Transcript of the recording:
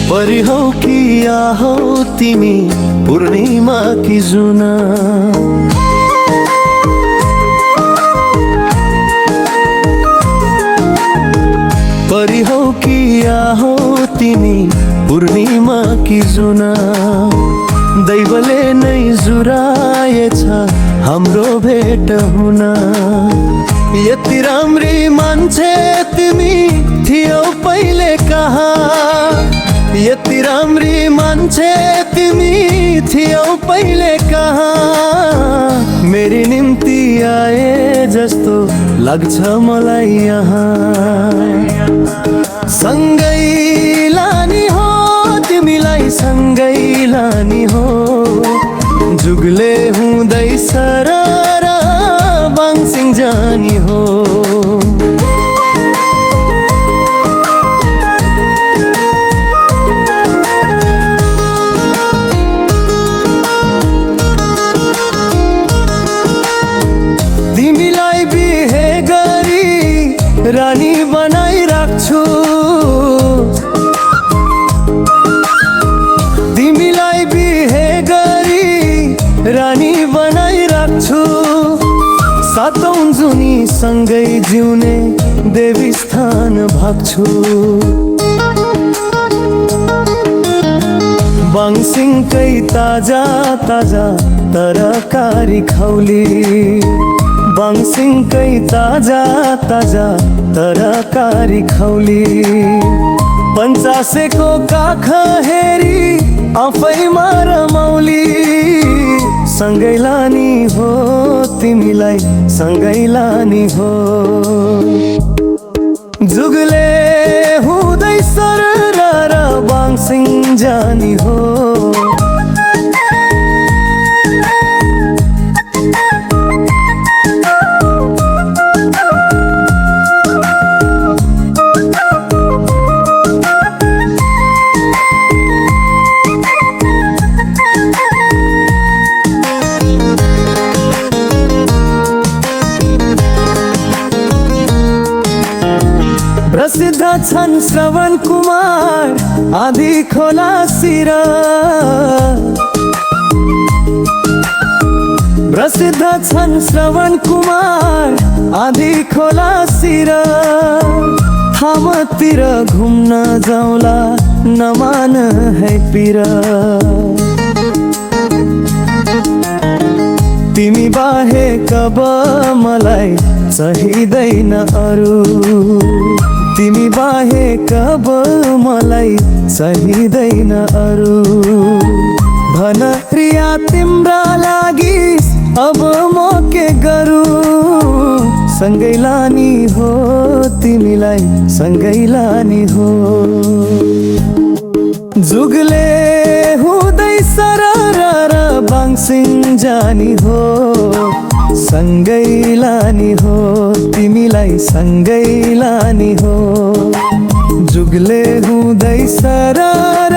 परी हौ कि या हौ तिमी पूर्णिमा कि जुना, परी हौ कि या हौ तिमी पूर्णिमा कि जुना, दैवले नै जुराएछ हाम्रो भेट हुन। यति राम्री मान्छे तिमी थियौ पहिले कहाँ, यति राम्री मान्छे तिमी थियौ पहिले कहाँ, मेरी निम्ति आए जस्तो लाग्छ मलाई यहाँ। सँगै लानी हो तिमीलाई, सँगै लानी हो, जुगले हुँदै सरर बाङसिङ जानी हो। तिमीलाई बिहे गरी रानी बनाइ राख्छु, तिमीलाई बिहे गरी रानी बनाइ राख्छु, सातौं जुनी सँगै जिउने देवी स्थान भाग्छु। बाङसिङकै ताजा ताजा तरकारी खौली, बाङसिङकै ताजा ताजा तरकारी खौली, पञ्चासेको काख हेरी आफैमा रमाउली। सँगै लानी हो तिमीलाई, सँगै लानी हो, जुगले हुँदै सरर बाङसिङ जानी हो। प्रसिद्ध छन् श्रवण कुमार आदि खोला सिर, प्रसिद्ध छन् श्रवण कुमार आदि खोला सिर। थामतिर घुम्न जाउँला नमान है पिर, तिमी बाहेक अब मलाई चाहिँदैन अरू, तिमी बाहेक अब मलाई चाहिँदैन अरू। भन प्रिया तिम्रा लागि अब म के गरौँ, सँगै लानी हो तिमीलाई, सँगै लानी हो, जुगले हुँदै सरर बाङसिङ जानी हो। सँगै लानी हो तिमीलाई, सँगै लानी हो, जुगले हुँदै सरर